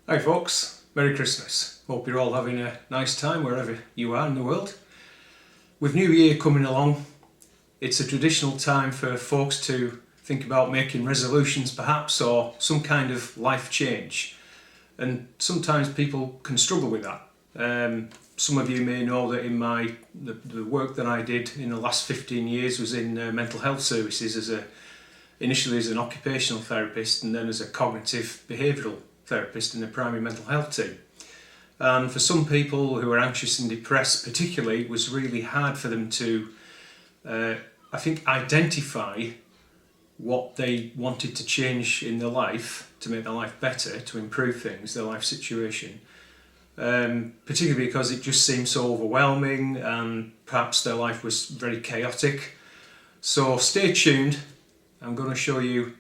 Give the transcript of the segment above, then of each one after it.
Hi folks, Merry Christmas. Hope you're all having a nice time wherever you are in the world. With New Year coming along, it's a traditional time for folks to think about making resolutions perhaps, or some kind of life change. And sometimes people can struggle with that. Some of you may know that in the work that I did in the last 15 years was in mental health services, initially as an occupational therapist and then as a cognitive behavioural therapist in the primary mental health team. And for some people who are anxious and depressed particularly, it was really hard for them to, I think, identify what they wanted to change in their life to make their life better, to improve things, their life situation. Particularly because it just seemed so overwhelming and perhaps their life was very chaotic. So stay tuned, I'm going to show you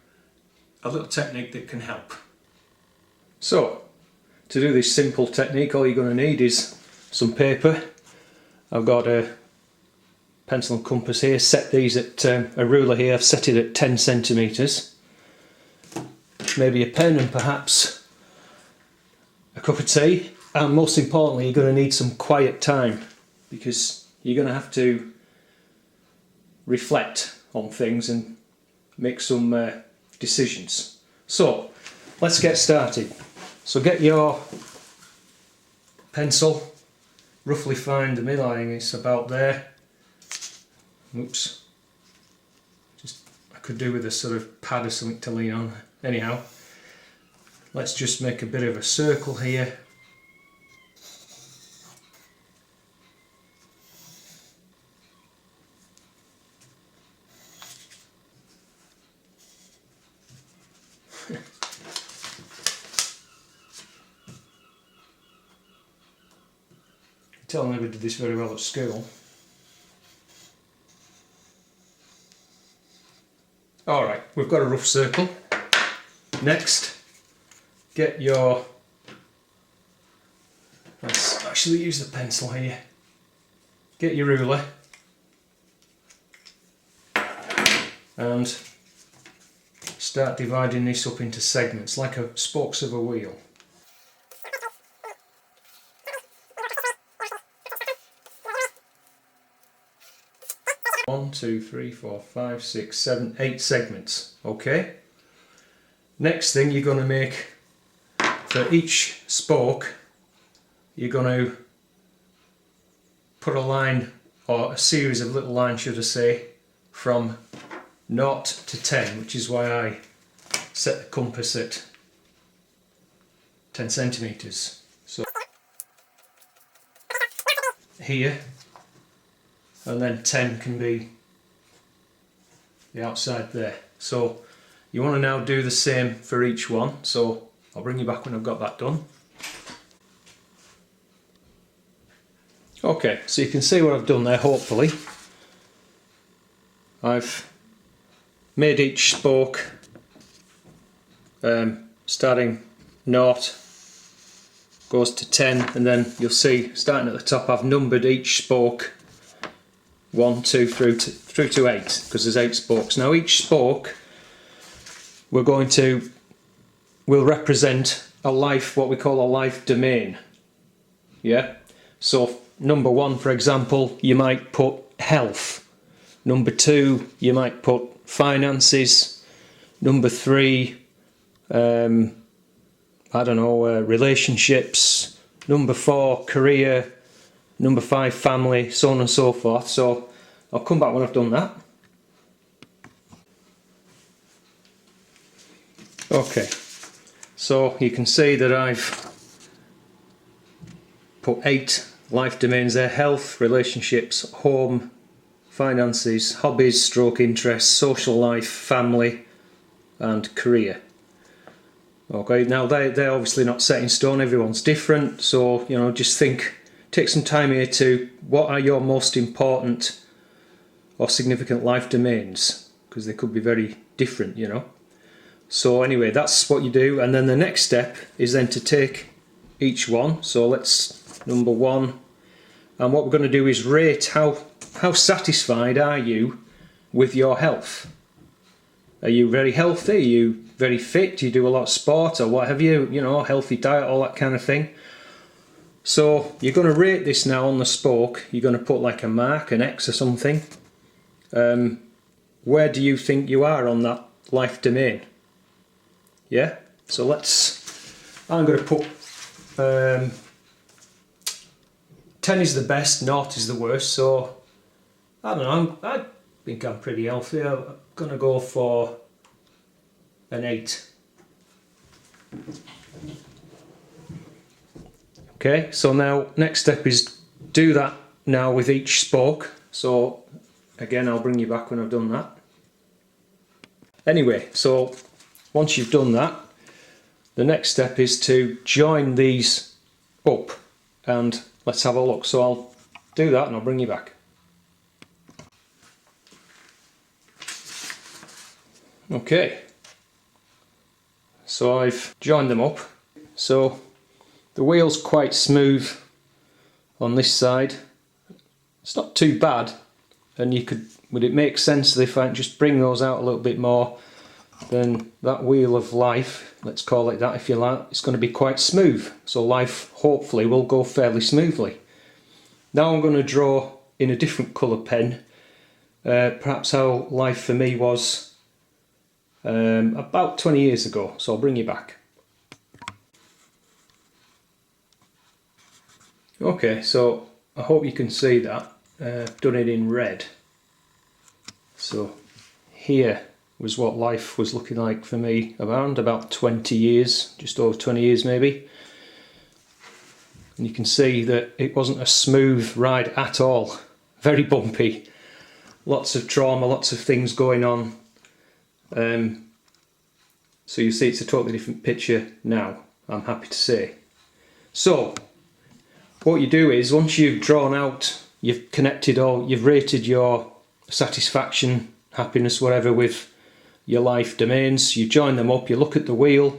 a little technique that can help. So, to do this simple technique, all you're going to need is some paper. I've got a pencil and compass here, set these at a ruler here, I've set it at 10 centimetres. Maybe a pen and perhaps a cup of tea. And most importantly, you're going to need some quiet time, because you're going to have to reflect on things and make some decisions. So, let's get started. So get your pencil, roughly find the middle, I think it's about there. Oops. I could do with a sort of pad or something to lean on. Anyhow, let's just make a bit of a circle here. I never did this very well at school. Alright, we've got a rough circle. Next, get your... Let's actually use the pencil here. Get your ruler. And start dividing this up into segments, like spokes of a wheel. 1, 2, 3, 4, 5, 6, 7, 8 segments. Okay. Next thing you're going to make, for each spoke, you're going to put a line, or a series of little lines should I say, from 0 to 10, which is why I set the compass at 10 centimetres. So here, and then 10 can be the outside there. So you want to now do the same for each one, so I'll bring you back when I've got that done. Okay, so you can see what I've done there, hopefully. I've made each spoke starting 0, goes to 10, and then you'll see starting at the top I've numbered each spoke 1, 2 through to 8, because there's 8 spokes. Now each spoke will represent a life, what we call a life domain. Yeah? So number 1, for example, you might put health. Number 2, you might put finances. Number 3, relationships. Number 4, career. Number 5, family, so on and so forth. So I'll come back when I've done that. Okay, so you can see that I've put 8 life domains there: health, relationships, home, finances, hobbies, stroke interests, social life, family and career. Okay, now they're obviously not set in stone, everyone's different, so just take some time here to, what are your most important or significant life domains, because they could be very different, So anyway, that's what you do, and then the next step is then to take each one. So let's, number 1, and what we're going to do is rate how satisfied are you with your health. Are you very healthy? Are you very fit? Do you do a lot of sport or what have you? You know, healthy diet, all that kind of thing. So you're going to rate this now on the spoke. You're going to put like a mark, an X or something. Where do you think you are on that life domain? Yeah? So I'm going to put 10 is the best, 0 is the worst. So I don't know, I think I'm pretty healthy. I'm going to go for an 8. Okay, so now next step is do that now with each spoke. So again, I'll bring you back when I've done that. Anyway, so once you've done that, the next step is to join these up, and let's have a look. So I'll do that and I'll bring you back. Okay, so I've joined them up. So the wheel's quite smooth on this side. It's not too bad, and would it make sense that if I just bring those out a little bit more, then that wheel of life, let's call it that if you like, it's going to be quite smooth. So life hopefully will go fairly smoothly. Now I'm going to draw in a different colour pen, perhaps how life for me was about 20 years ago. So I'll bring you back. Okay, so I hope you can see that. I've done it in red. So here was what life was looking like for me around about 20 years, just over 20 years maybe. And you can see that it wasn't a smooth ride at all. Very bumpy. Lots of trauma, lots of things going on. So you see it's a totally different picture now, I'm happy to say. So what you do is, once you've drawn out, you've connected or you've rated your satisfaction, happiness, whatever with your life domains, you join them up, you look at the wheel,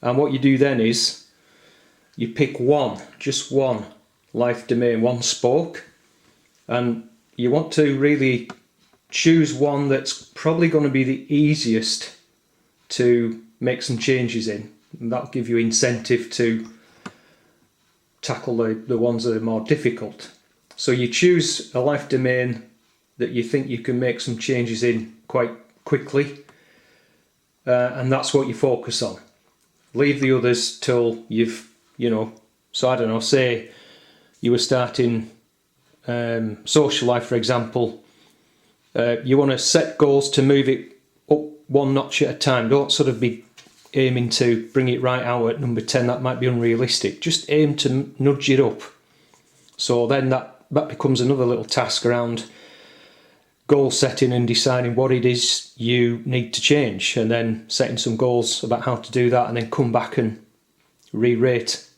and what you do then is you pick one, just one life domain, one spoke, and you want to really choose one that's probably going to be the easiest to make some changes in, and that'll give you incentive to tackle the ones that are more difficult. So you choose a life domain that you think you can make some changes in quite quickly, and that's what you focus on. Leave the others till you've, so I don't know, say you were starting social life, for example. You want to set goals to move it up one notch at a time. Don't sort of be aiming to bring it right out at number 10. That might be unrealistic. Just aim to nudge it up. So then that becomes another little task around goal setting and deciding what it is you need to change, and then setting some goals about how to do that, and then come back and re-rate,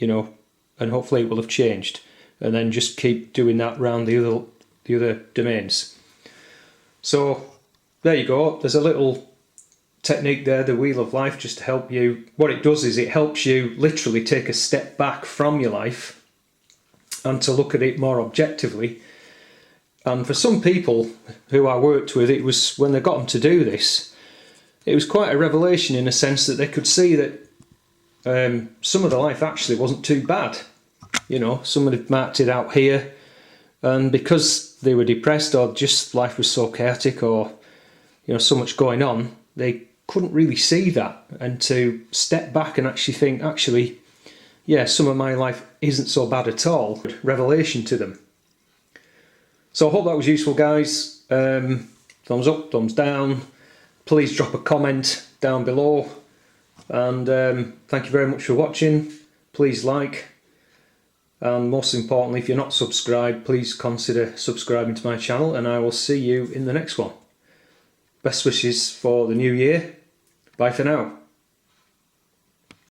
and hopefully it will have changed, and then just keep doing that around the other domains. So there you go. There's a little technique there, the wheel of life, just to help you. What it does is it helps you literally take a step back from your life and to look at it more objectively. And for some people who I worked with, it was when they got them to do this, it was quite a revelation in a sense that they could see that some of the life actually wasn't too bad. Someone had marked it out here, and because they were depressed or just life was so chaotic or so much going on, they couldn't really see that, and to step back and actually think, some of my life isn't so bad at all. Revelation to them. So I hope that was useful, guys. Thumbs up, thumbs down. Please drop a comment down below, and thank you very much for watching. Please like, and most importantly, if you're not subscribed, please consider subscribing to my channel, and I will see you in the next one. Best wishes for the new year. Bye for now.